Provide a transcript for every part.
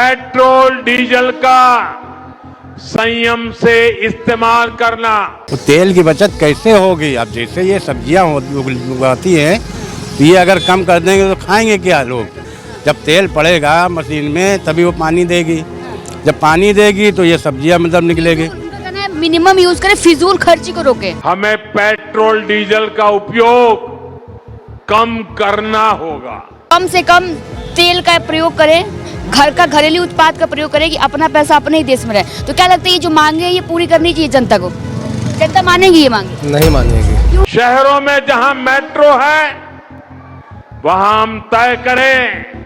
Petrol diesel का संयम से इस्तेमाल करना। तो तेल की बचत कैसे होगी? अब जैसे ये सब्जियां उगाती हैं तो ये अगर कम कर देंगे तो खाएंगे क्या लोग? जब तेल पड़ेगा मशीन में तभी वो पानी देगी, जब पानी देगी तो ये सब्जियां मतलब निकलेगी। मिनिमम यूज करें, फिजूल खर्ची को रोके। हमें पेट्रोल डीजल का उपयोग कम करना होगा। कम से कम तेल का प्रयोग करें, घर का घरेलू उत्पाद का प्रयोग करें कि अपना पैसा अपने ही देश में रहे। तो क्या लगता है ये जो मांगे हैं ये पूरी करनी चाहिए जनता को? जनता मानेगी ये मांगे? नहीं मानेगी। शहरों में जहां मेट्रो है वहां हम तय करें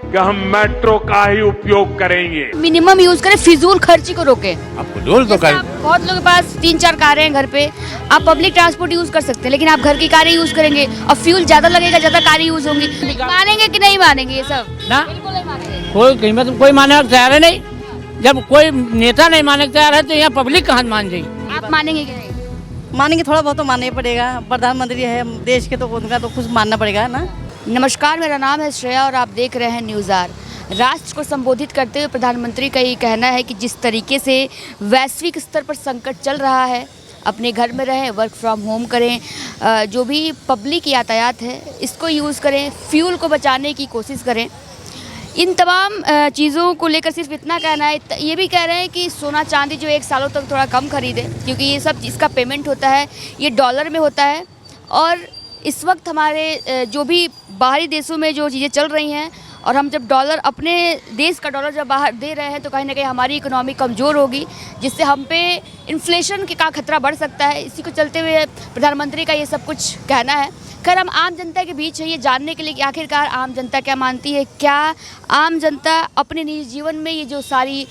कि हम मेट्रो का ही उपयोग करेंगे। मिनिमम यूज करें, फिजूल खर्ची को रोके। आप फजूल तो कर, बहुत लोगों के पास 3-4 कारें हैं घर पे, आप पब्लिक ट्रांसपोर्ट यूज कर सकते हैं, लेकिन आप घर की कारें यूज करेंगे और फ्यूल ज्यादा लगेगा, ज्यादा कारें यूज होंगी। मानेंगे कि नहीं मानेंगे ये सब? ना, बिल्कुल नहीं मानेंगे। कोई कीमत कोई मानने को तैयार है नहीं। जब कोई नेता नहीं मानने को तैयार है तो यहाँ पब्लिक कहाँ मान जाएगी? आप मानेंगे कि नहीं? मानेंगे, थोड़ा बहुत तो मानना ही पड़ेगा। प्रधानमंत्री है देश के तो उनका तो कुछ मानना पड़ेगा ना। नमस्कार, मेरा नाम है श्रेया और आप देख रहे हैं न्यूज़ आर। राष्ट्र को संबोधित करते हुए प्रधानमंत्री का ये कहना है कि जिस तरीके से वैश्विक स्तर पर संकट चल रहा है, अपने घर में रहें, वर्क फ्रॉम होम करें, जो भी पब्लिक यातायात है इसको यूज़ करें, फ्यूल को बचाने की कोशिश करें। इन तमाम चीज़ों को लेकर सिर्फ इतना कहना है। ये भी कह रहे हैं कि सोना चांदी जो 1 सालों तक थोड़ा कम खरीदें, क्योंकि ये सब इसका पेमेंट होता है ये डॉलर में होता है। और इस वक्त हमारे जो भी बाहरी देशों में जो चीज़ें चल रही हैं और हम जब डॉलर, अपने देश का डॉलर जब बाहर दे रहे हैं तो कहीं ना कहीं हमारी इकोनॉमी कमज़ोर होगी, जिससे हम पे इन्फ्लेशन का खतरा बढ़ सकता है। इसी को चलते हुए प्रधानमंत्री का ये सब कुछ कहना है। खैर, हम आम जनता के बीच है ये जानने के लिए कि आखिरकार आम जनता क्या मानती है, क्या आम जनता अपने निजी जीवन में ये जो सारी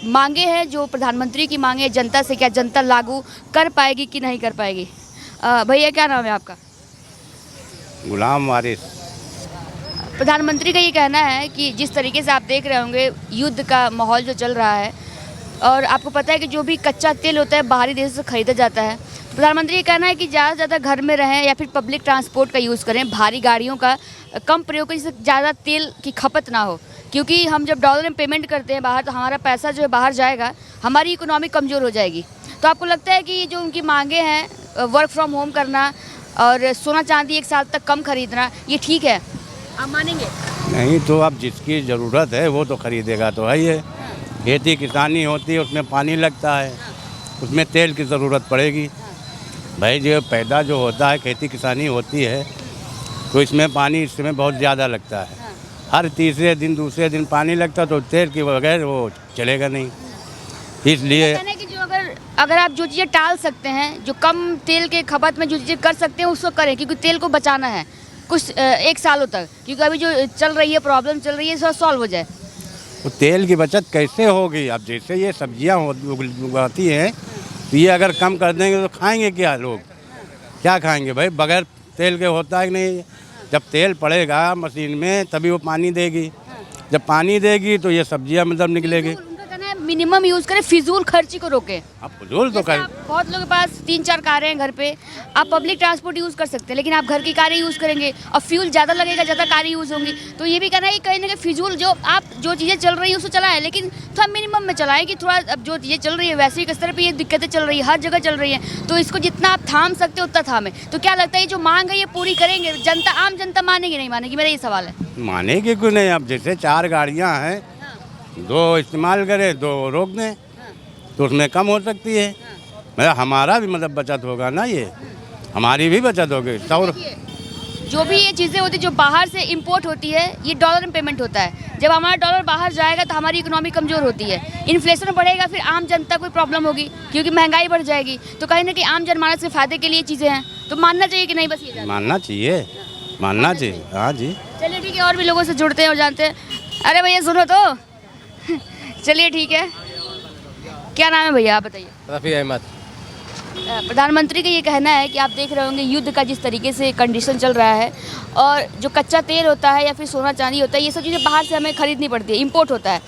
मांगे हैं, जो प्रधानमंत्री की मांगे जनता से, क्या जनता लागू कर पाएगी कि नहीं कर पाएगी? भैया क्या नाम है आपका? गुलाम वारिस। प्रधानमंत्री का ये कहना है कि जिस तरीके से आप देख रहे होंगे युद्ध का माहौल जो चल रहा है और आपको पता है कि जो भी कच्चा तेल होता है बाहरी देशों से ख़रीदा जाता है। प्रधानमंत्री ये कहना है कि ज़्यादा से ज़्यादा घर में रहें या फिर पब्लिक ट्रांसपोर्ट का यूज़ करें, भारी गाड़ियों का कम प्रयोग करें, जिससे ज़्यादा तेल की खपत ना हो। क्योंकि हम जब डॉलर में पेमेंट करते हैं बाहर तो हमारा पैसा जो है बाहर जाएगा, हमारी इकोनॉमी कमज़ोर हो जाएगी। तो आपको लगता है कि जो उनकी मांगे हैं, वर्क फ्रॉम होम करना और सोना चांदी 1 साल तक कम खरीदना, ये ठीक है? आप मानेंगे? नहीं तो अब जिसकी ज़रूरत है वो तो खरीदेगा तो है ही है। खेती किसानी होती है, उसमें पानी लगता है, उसमें तेल की ज़रूरत पड़ेगी। भाई जो पैदा जो होता है, खेती किसानी होती है तो इसमें पानी इसमें बहुत ज़्यादा लगता है। हर तीसरे दिन दूसरे दिन पानी लगता तो तेल के बगैर वो चलेगा नहीं। इसलिए कि जो अगर आप जो चीज़ें टाल सकते हैं, जो कम तेल के खपत में जो चीज़ें कर सकते हैं उसको करें, क्योंकि तेल को बचाना है कुछ 1 सालों तक, क्योंकि अभी जो चल रही है प्रॉब्लम चल रही है इसको सॉल्व हो जाए। तो तेल की बचत कैसे होगी? अब जैसे ये सब्जियां उगाती हैं तो ये अगर कम कर देंगे तो खाएंगे क्या लोग? क्या खाएंगे भाई? बगैर तेल के होता है कि नहीं? जब तेल पड़ेगा मशीन में तभी वो पानी देगी, जब पानी देगी तो ये सब्जियां मतलब निकलेगी। मिनिमम यूज करें, फिजूल खर्ची को रोके। आप फजूल तो कर, बहुत लोगों के पास 3-4 कारें हैं घर पे, आप पब्लिक ट्रांसपोर्ट यूज कर सकते हैं, लेकिन आप घर की कारें यूज करेंगे और फ्यूल ज्यादा लगेगा, ज्यादा कारें यूज होंगी। तो ये भी कहना है कि कहीं ना कहीं फिजूल जो चीजें चल रही है उसको चलाएं, लेकिन थोड़ा मिनिमम में चलाएं कि थोड़ा अब जो चीजें चल रही है वैश्विक स्तर पर ये दिक्कतें चल रही है, हर जगह चल रही है, तो इसको जितना आप थाम सकते हो उतना थामें। तो क्या लगता है ये जो मांग है ये पूरी करेंगे जनता? आम जनता मानेगी नहीं मानेगी, मेरा ये सवाल है। मानेगी क्यों नहीं? अब जैसे 4 गाड़ियाँ हैं, 2 इस्तेमाल करें, 2 रोक दें तो उसमें कम हो सकती है। मतलब हमारा भी मतलब बचत होगा ना, ये हमारी भी बचत होगी। जो भी ये चीज़ें होती है जो बाहर से इंपोर्ट होती है ये डॉलर में पेमेंट होता है। जब हमारा डॉलर बाहर जाएगा तो हमारी इकोनॉमी कमज़ोर होती है, इन्फ्लेशन बढ़ेगा, फिर आम जनता को प्रॉब्लम होगी क्योंकि महंगाई बढ़ जाएगी। तो कहीं ना कहीं आम जनमानस के फायदे के लिए चीज़ें हैं, तो मानना चाहिए कि नहीं? बस ये मानना चाहिए, मानना चाहिए। हाँ जी, चलिए ठीक है, और भी लोगों से जुड़ते हैं और जानते हैं। अरे भैया सुनो तो चलिए ठीक है, क्या नाम है भैया आप बताइए? रफ़ी अहमद। प्रधानमंत्री का ये कहना है कि आप देख रहे होंगे युद्ध का जिस तरीके से कंडीशन चल रहा है और जो कच्चा तेल होता है या फिर सोना चांदी होता है, ये सब चीज़ें बाहर से हमें खरीदनी पड़ती है, इंपोर्ट होता है,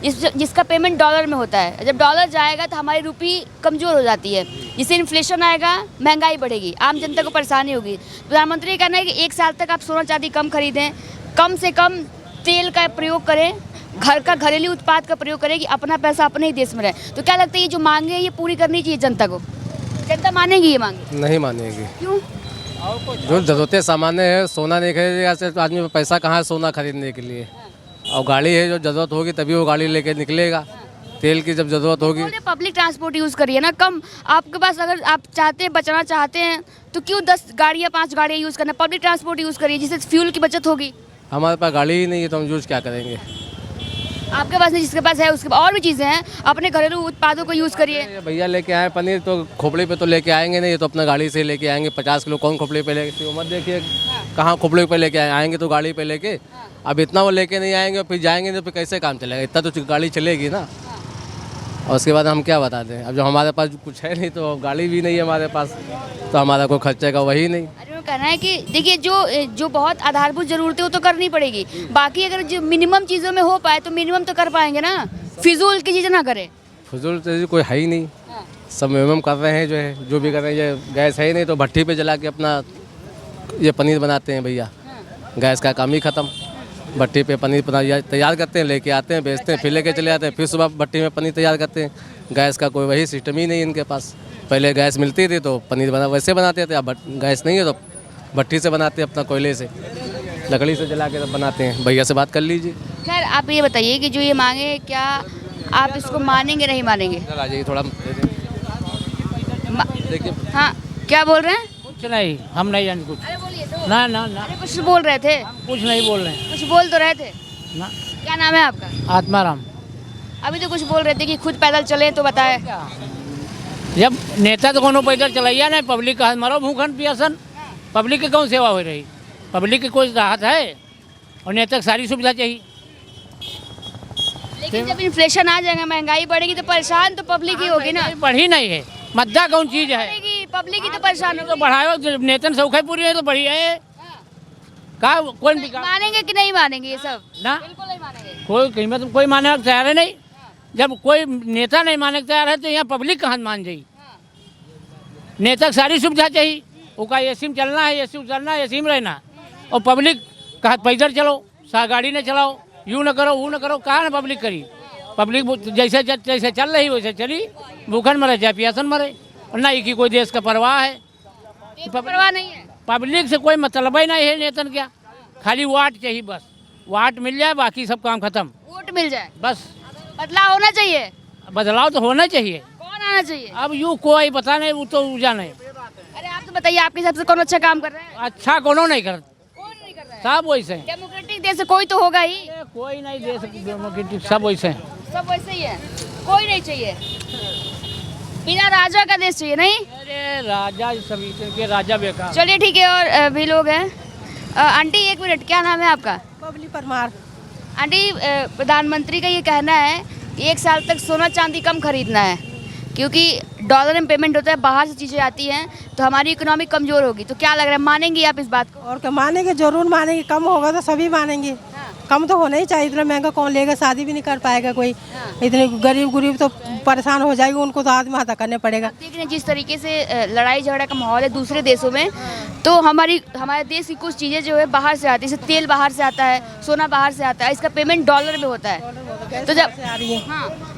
जिसका पेमेंट डॉलर में होता है। जब डॉलर जाएगा तो हमारी रुपी कमज़ोर हो जाती है, जिससे इन्फ्लेशन आएगा, महंगाई बढ़ेगी, आम जनता को परेशानी होगी। प्रधानमंत्री का कहना है कि 1 साल तक आप सोना चांदी कम खरीदें, कम से कम तेल का प्रयोग करें, घर का घरेलू उत्पाद का प्रयोग करें कि अपना पैसा अपने ही देश में रहे। तो क्या लगता है ये जो मांगे हैं ये पूरी करनी चाहिए जनता को? जनता मानेगी ये मांगे? नहीं मानेगी। क्यों? जो ज़रूरतें सामान्य है, सोना नहीं खरीदेगा तो आदमी में पैसा कहाँ है सोना खरीदने के लिए। और गाड़ी है, जो ज़रूरत होगी तभी वो गाड़ी लेके निकलेगा। तेल की जब ज़रूरत होगी, पब्लिक ट्रांसपोर्ट यूज़ करिए ना। कम आपके पास, अगर आप चाहते हैं बचना चाहते हैं तो क्यों 10 गाड़ियाँ 5 गाड़ियाँ यूज़ करना? पब्लिक ट्रांसपोर्ट यूज़ करिए जिससे फ्यूल की बचत होगी। हमारे पास गाड़ी ही नहीं है तो हम यूज़ क्या करेंगे। आपके पास नहीं, जिसके पास है उसके पास और भी चीज़ें हैं, अपने घरेलू उत्पादों को यूज़ करिए। ये भैया लेके आए पनीर तो खोपड़ी पे तो लेके आएंगे नहीं, ये तो अपना गाड़ी से लेके आएंगे। 50 किलो कौन खोपड़ी पे लेके, तो मत देखिए कहाँ खोपड़ी पे लेके आएंगे तो गाड़ी पे लेके। अब इतना वो लेके नहीं आएंगे, फिर जाएंगे तो फिर कैसे काम चलेगा? इतना तो गाड़ी चलेगी ना। और उसके बाद हम क्या बता दें, अब जब हमारे पास कुछ है नहीं तो गाड़ी भी नहीं है हमारे पास, तो हमारा कोई खर्चे का वही नहीं। अरे वो कहना है कि देखिए जो बहुत आधारभूत ज़रूरतें वो तो करनी पड़ेगी, बाकी अगर जो मिनिमम चीज़ों में हो पाए तो मिनिमम तो कर पाएंगे ना। फिजूल की चीज़ें ना करें। फजूल तो कोई है ही नहीं, सब मिनिमम कर रहे हैं। जो भी कर रहे हैं, ये गैस है ही नहीं तो भट्टी पे जला के अपना ये पनीर बनाते हैं भैया। गैस का काम ही ख़त्म। भट्टी पे पनीर तैयार करते हैं, लेके आते हैं, बेचते हैं, फिर लेके चले जाते हैं, फिर सुबह भट्टी में पनीर तैयार करते हैं। गैस का कोई वही सिस्टम ही नहीं इनके पास। पहले गैस मिलती थी तो पनीर वैसे बनाते थे, अब गैस नहीं है तो भट्टी से बनाते हैं, अपना कोयले से लकड़ी से जला के बनाते हैं। भैया से बात कर लीजिए। खैर आप ये बताइए कि जो ये मांगे, क्या आप इसको मानेंगे नहीं मानेंगे? आ जाइए थोड़ा देखिए। हाँ, क्या बोल रहे हैं? कुछ नहीं, हम नहीं जानते कुछ। अरे बोलिए तो। ना ना ना, अरे कुछ बोल रहे थे, कुछ नहीं बोल रहे हैं। कुछ बोल तो रहे थे ना। क्या नाम है आपका? आत्माराम। अभी तो कुछ बोल रहे थे कि खुद पैदल चले तो बताए। जब नेता तो कोनो पैदल चलैया नहीं, पब्लिक का मरो भूखन पियासन। पब्लिक की कौन सेवा हो रही? पब्लिक की कोई राहत है? और नेता की सारी सुविधा चाहिए। लेकिन जब इन्फ्लेशन आ जाएगा, महंगाई बढ़ेगी तो परेशान तो पब्लिक ही होगी ना। बढ़ी नहीं है, मद्दा कौन चीज है? बढ़ेगी, पब्लिक ही तो परेशान तो होगी। बढ़ाओ, नेतन सौखाई पूरी है तो बढ़िया है। का कौन भी मानेंगे कि नहीं मानेंगे ये सब? ना, बिल्कुल नहीं मानेंगे। कोई कीमत कोई मानने को तैयार है नहीं। जब कोई नेता नहीं मानने को तैयार है तो यहाँ पब्लिक कहाँ मान जाएगी? नेता की सारी सुविधा चाहिए। उसका एसी में चलना है, एसी में चलना है, एसी में रहना। और पब्लिक कहा पैदल चलो, गाड़ी न चलाओ, यूँ न करो वो न करो, कहाँ न पब्लिक करी? पब्लिक जैसे जैसे चल रही वैसे चली, भूखन मरे चाहे प्यासन मरे। और ना कि कोई देश का परवाह है, परवाह नहीं है। पब्लिक से कोई मतलब ही नहीं है नेतन। क्या खाली वाट चाहिए, बस वाट मिल जाए बाकी सब काम खत्म। वोट मिल जाए बस, बदलाव होना चाहिए। बदलाव तो होना चाहिए। कौन आना चाहिए? अब यूँ कोई पता नहीं, वो तो जाने। अरे आप तो बताइए, आपके हिसाब से कौन अच्छा काम कर रहा है? अच्छा कोनो नहीं कर, कौन नहीं कर रहा है? सब वैसे हैं। डेमोक्रेटिक देश से कोई तो होगा ही। कोई नहीं दे सकती डेमोक्रेटिक, सब वैसे हैं। सब वैसे ही है, कोई नहीं चाहिए। बिना राजा का देश चाहिए नहीं? अरे राजा सभी के राजा बेकार। चलिए ठीक है। और भी लोग हैं। आंटी एक मिनट, क्या नाम है आपका? बबली परमार। आंटी, प्रधानमंत्री का ये कहना है 1 साल तक सोना चांदी कम खरीदना है, क्योंकि डॉलर में पेमेंट होता है, बाहर से चीज़ें आती हैं तो हमारी इकोनॉमी कमज़ोर होगी। तो क्या लग रहा है, मानेंगे आप इस बात को? और क्या मानेंगे, जरूर मानेंगे। कम होगा तो सभी मानेंगे। कम तो होना ही चाहिए। इतना महंगा कौन लेगा? शादी भी नहीं कर पाएगा कोई। इतने गरीब तो परेशान हो जाएगी, उनको तो आत्महत्या करने पड़ेगा। देख रहे हैं जिस तरीके से लड़ाई झगड़ा का माहौल है दूसरे देशों में, तो हमारे देश की कुछ चीज़ें जो है बाहर से आती है। जैसे तेल बाहर से आता है, सोना बाहर से आता है, इसका पेमेंट डॉलर में होता है। तो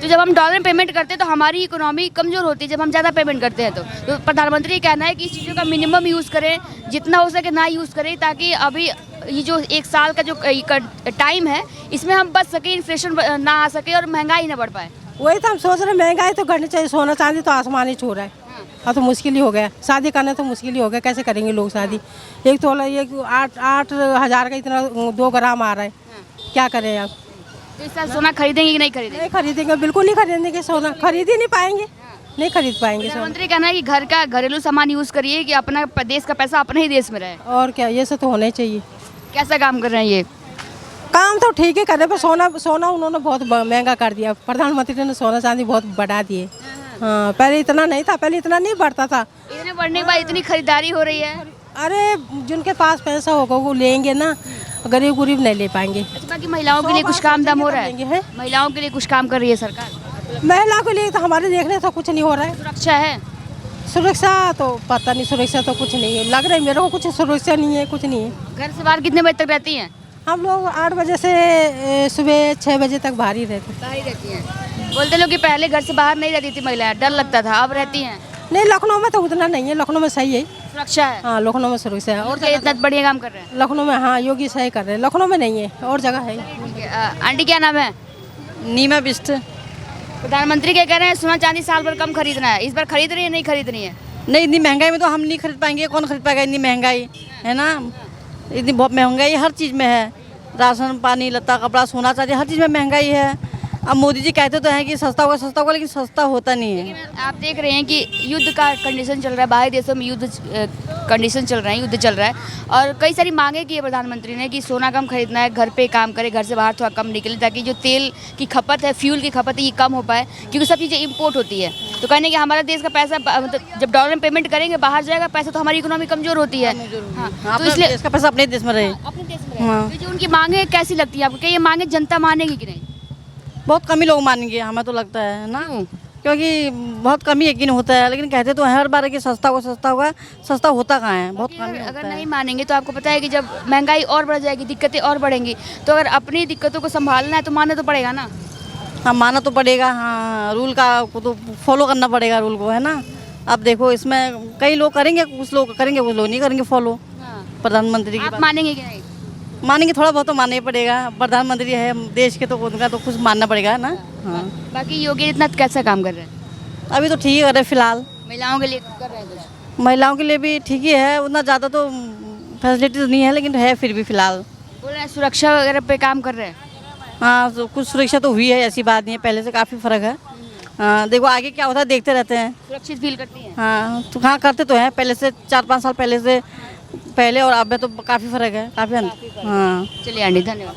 जब हम डॉलर में पेमेंट करते हैं तो हमारी इकोनॉमी कमज़ोर होती है जब हम ज़्यादा पेमेंट करते हैं। तो प्रधानमंत्री का कहना है कि इस चीज़ों का मिनिमम यूज़ करें, जितना हो सके ना यूज़ करें, ताकि अभी ये जो 1 साल का जो टाइम है इसमें हम बच सके, इन्फ्लेशन ना आ सके और महंगाई ना बढ़ पाए। वही तो हम सोच रहे हैं, महंगाई तो घटनी चाहिए। सोना चांदी तो आसमान ही छू रहा है। अब तो मुश्किल ही हो गया, शादी करना तो मुश्किल ही हो गया। कैसे करेंगे लोग शादी? एक तोला ये 8,000 का इतना 2 ग्राम आ रहा है। क्या करें आप? तो इस साल सोना खरीदेंगे कि नहीं खरीदेंगे? नहीं खरीदेंगे, बिल्कुल नहीं खरीदेंगे। सोना खरीद ही नहीं पाएंगे, नहीं खरीद पाएंगे सोना। प्रधानमंत्री कहना है कि घर का घरेलू सामान यूज़ करिए, कि अपना देश का पैसा अपने ही देश में रहे। और क्या, ये सब तो होना ही चाहिए। कैसा काम कर रहे हैं ये? काम तो ठीक ही कर रहे, पर सोना उन्होंने बहुत महंगा कर दिया। प्रधानमंत्री ने सोना चांदी बहुत बढ़ा दिए। हाँ, पहले इतना नहीं था, पहले इतना नहीं बढ़ता था। इतने बढ़ने के बाद इतनी खरीदारी हो रही है। अरे जिनके पास पैसा होगा वो लेंगे ना, गरीब नहीं ले पाएंगे। बाकी महिलाओं के लिए कुछ काम दम हो रहा है? है? महिलाओं के लिए कुछ काम कर रही है सरकार? महिला के लिए तो हमारे देखने से कुछ नहीं हो रहा है। सुरक्षा है? सुरक्षा तो पता नहीं, सुरक्षा तो कुछ नहीं है। लग रहा है मेरे को कुछ सुरक्षा नहीं है, कुछ नहीं है। घर से बाहर कितने बजे तक रहती हैं? हम लोग 8 बजे से सुबह 6 बजे तक बाहर ही रहते। बाहर ही रहती हैं। बोलते लोग कि पहले घर से बाहर नहीं रहती थी महिलाएं, डर लगता था, अब रहती हैं। नहीं, लखनऊ में तो उतना नहीं है, लखनऊ में सही है। सुरक्षा है। हाँ, लखनऊ में सुरक्षा है। और और इतना बढ़िया काम कर रहे हैं। लखनऊ में हाँ योगी सही कर रहे हैं, लखनऊ में नहीं है, और जगह है। ठीक है। आंटी क्या नाम है? नीमा बिष्ट। प्रधानमंत्री क्या कह रहे हैं, सोना चांदी साल भर कम खरीदना है, इस बार खरीद रही है नहीं खरीद रही है? नहीं, इतनी महंगाई में तो हम नहीं खरीद पाएंगे, कौन खरीद पाएगा इतनी महंगाई है ना। इतनी बहुत महंगाई हर चीज़ में है, राशन पानी लत्ता कपड़ा सोना चांदी हर चीज़ में महंगाई है। अब मोदी जी कहते तो हैं कि सस्ता होगा लेकिन सस्ता होता नहीं है। लेकिन आप देख रहे हैं कि युद्ध का कंडीशन चल रहा है, बाहरी देशों में युद्ध कंडीशन चल रहा है, युद्ध चल रहा है, और कई सारी मांगे की है प्रधानमंत्री ने कि सोना कम खरीदना है, घर पे काम करे, घर से बाहर थोड़ा कम निकले, ताकि जो तेल की खपत है, फ्यूल की खपत है, ये कम हो पाए, क्योंकि सब चीज़ें इंपोर्ट होती है। तो कहने कि हमारा देश का पैसा मतलब जब डॉलर में पेमेंट करेंगे बाहर जाएगा पैसा, तो हमारी इकोनॉमी कमजोर होती है। हाँ, तो इसलिए इसका पैसा अपने देश में रहे। अपने देश में रहे। तो जो उनकी मांगे कैसी लगती है आपको, क्या ये मांगे जनता मानेगी कि नहीं? बहुत कम ही लोग मानेंगे, हमें तो लगता है ना, क्योंकि बहुत कम ही यकीन होता है। लेकिन कहते तो हैं हर बार कि सस्ता होगा, सस्ता होता कहाँ है, बहुत कम ही होता अगर है। नहीं मानेंगे तो आपको पता है कि जब महंगाई और बढ़ जाएगी, दिक्कतें और बढ़ेंगी, तो अगर अपनी दिक्कतों को संभालना है तो मानना तो पड़ेगा ना। हाँ, माना तो पड़ेगा। हाँ, रूल का को तो फॉलो करना पड़ेगा, रूल को, है ना। अब देखो इसमें कई लोग करेंगे, कुछ लोग करेंगे, कुछ लोग नहीं करेंगे फॉलो प्रधानमंत्री की आप बात। मानेंगे कि नहीं? मानेंगे, थोड़ा बहुत तो मानना ही पड़ेगा, प्रधानमंत्री है देश के, तो उनका तो कुछ मानना पड़ेगा ना। हाँ, बाकी योगी इतना कैसा काम कर रहे हैं? अभी तो ठीक ही कर रहे हैं फिलहाल। महिलाओं के लिए कर रहे हैं कुछ? महिलाओं के लिए भी ठीक ही है, उतना ज़्यादा तो फैसिलिटीज नहीं है, लेकिन है फिर भी फिलहाल। बोल रहे हैं सुरक्षा वगैरह पे काम कर रहे हैं। हाँ, तो कुछ सुरक्षा तो हुई है, ऐसी बात नहीं है, पहले से काफ़ी फ़र्क है। हाँ, देखो आगे क्या होता है, देखते रहते हैं। सुरक्षित फील करती हैं? हाँ, तो हाँ करते तो हैं, पहले से 4-5 साल पहले और अब में तो काफ़ी फ़र्क है, काफ़ी। हाँ, चलिए आंटी, धन्यवाद।